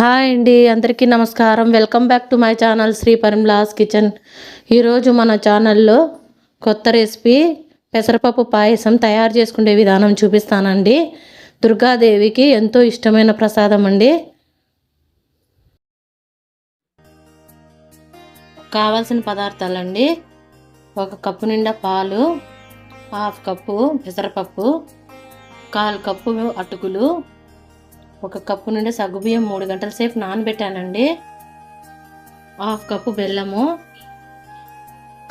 Hi అండి, అందరికీ నమస్కారం. Welcome back to my channel Shri Parimla's kitchen. ఈరోజు మన ఛానల్లో కొత్త రెసిపీ పెసరపప్పు పాయసం తయారు చేసుకునే విధానం చూపిస్తానండి. దుర్గాదేవికి ఎంతో ఇష్టమైన ప్రసాదం అండి. కావాల్సిన పదార్థాలండి: 1 కప్పు నిండా పాలు, 1/2 కప్పు పెసరపప్పు, 1/4 కప్పు అటుకులు, 1 కప్పు నుండి సగ్గుబియ్యం 3 గంటల సేపు నానబెట్టానండి. 1/2 కప్పు బెల్లము,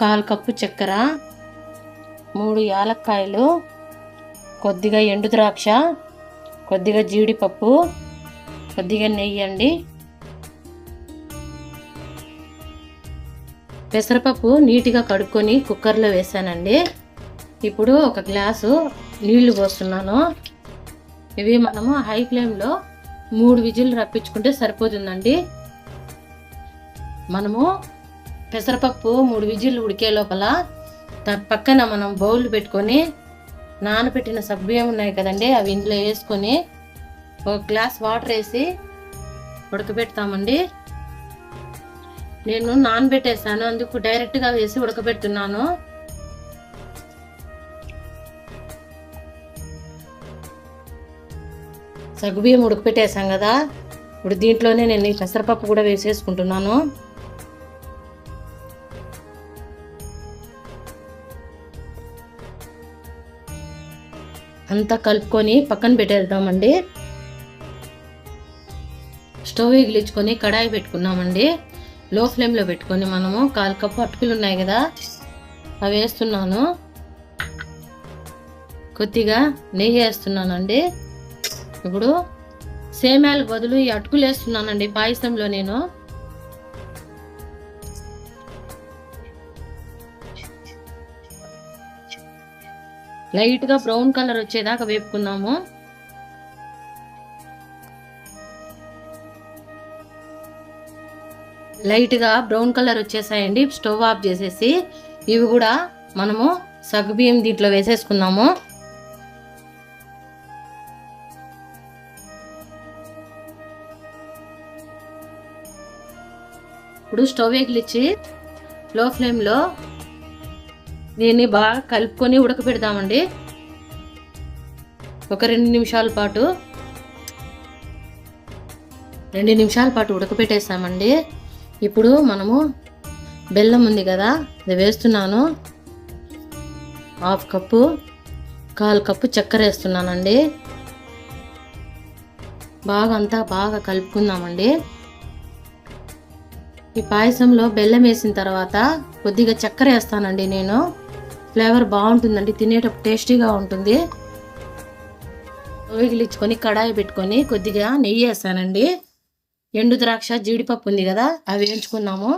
1/4 కప్పు చక్కెర, 3 యాలక్కాయలు, కొద్దిగా ఎండు ద్రాక్ష, కొద్దిగా జీడిపప్పు, కొద్దిగా నెయ్యి అండి. పెసరపప్పు నీట్గా కడుక్కొని కుక్కర్లో వేసానండి. ఇప్పుడు 1 గ్లాసు నీళ్లు పోస్తున్నాను. ఇవి మనము హై ఫ్లేమ్లో 3 విజిల్ రప్పించుకుంటే సరిపోతుందండి. మనము పెసరపప్పు 3 విజిల్లు ఉడికే లోపల పక్కన మనం బౌల్ పెట్టుకొని నానబెట్టిన సగ్గుబియ్యం ఉన్నాయి కదండి, అవి ఇందులో వేసుకొని 1 గ్లాస్ వాటర్ వేసి ఉడకబెడతామండి. నేను నానబెట్టేసాను, అందుకు డైరెక్ట్గా వేసి ఉడకబెడుతున్నాను. సగ్గుబియ్యం ఉడకపెట్టేసాం కదా, ఇప్పుడు దీంట్లోనే నేను ఈ పెసరపప్పు కూడా వేసేసుకుంటున్నాను. అంతా కలుపుకొని పక్కన పెట్టేద్దామండి. స్టవ్ ఎగిలించుకొని కడాయి పెట్టుకున్నామండి. లో ఫ్లేమ్లో పెట్టుకొని మనము 1/4 కప్పు అటుకులు ఉన్నాయి కదా, అవి వేస్తున్నాను. కొద్దిగా నెయ్యి వేస్తున్నానండి. ఇప్పుడు సేమ్యాలకు బదులు ఈ అటుకులు వేస్తున్నానండి పాయసంలో. నేను లైట్గా బ్రౌన్ కలర్ వచ్చేదాకా వేపుకున్నాము. లైట్గా బ్రౌన్ కలర్ వచ్చేసాయండి. స్టవ్ ఆఫ్ చేసేసి ఇవి కూడా మనము సగ్గుబియ్యం దీంట్లో వేసేసుకున్నాము. ఇప్పుడు స్టవ్ ఎగిలిచ్చి లో ఫ్లేమ్లో దీన్ని బాగా కలుపుకొని ఉడకపెడదామండి. ఒక 2 నిమిషాల పాటు 2 నిమిషాల పాటు ఉడకపెట్టేసామండి. ఇప్పుడు మనము బెల్లం ఉంది కదా, అది వేస్తున్నాను. 1/2 కప్పు, 1/4 కప్పు చక్కెర వేస్తున్నానండి. బాగా కలుపుకుందామండి. ఈ పాయసంలో బెల్లం వేసిన తర్వాత కొద్దిగా చక్కెర వేస్తానండి నేను. ఫ్లేవర్ బాగుంటుందండి, తినేటప్పుడు టేస్టీగా ఉంటుంది. వేగిలించుకొని కడాయి పెట్టుకొని కొద్దిగా నెయ్యి వేస్తానండి. ఎండు ద్రాక్ష, జీడిపప్పు ఉంది కదా, అవి వేయించుకున్నాము.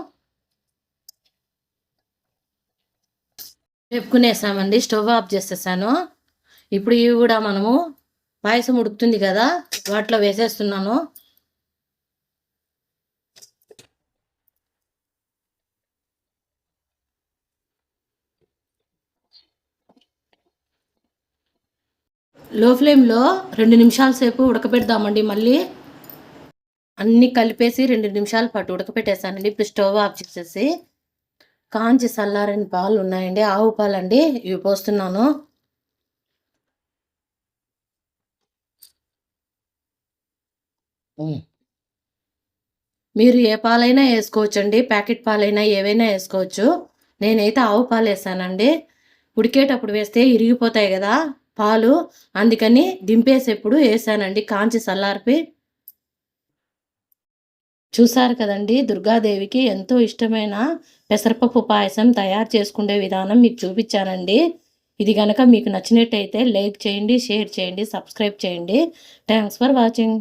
వేపుకునేసామండి. స్టవ్ ఆఫ్ చేసేసాను. ఇప్పుడు ఇవి కూడా మనము పాయసం ఉడుకుతుంది కదా, వాటిలో వేసేస్తున్నాను. లో ఫ్లేమ్లో 2 నిమిషాల సేపు ఉడకపెడదామండి. మళ్ళీ అన్నీ కలిపేసి 2 నిమిషాల పాటు ఉడకపెట్టేసానండి. ఇప్పుడు స్టవ్ ఆఫ్ చేసేసి కాంచి చల్లారని పాలు ఉన్నాయండి, ఆవు పాలండి, ఇవి పోస్తున్నాను. మీరు ఏ పాలైనా వేసుకోవచ్చండి, ప్యాకెట్ పాలైనా ఏవైనా వేసుకోవచ్చు. నేనైతే ఆవు పాలు వేసానండి. ఉడికేటప్పుడు వేస్తే ఇరిగిపోతాయి కదా పాలు, అందుకని దింపేసేప్పుడు వేసానండి కాంచి చల్లారిపి. చూసారు కదండి, దుర్గాదేవికి ఎంతో ఇష్టమైన పెసరపప్పు పాయసం తయారు చేసుకునే విధానం మీకు చూపించానండి. ఇది కనుక మీకు నచ్చినట్టయితే లైక్ చేయండి, షేర్ చేయండి, సబ్స్క్రైబ్ చేయండి. Thanks for watching.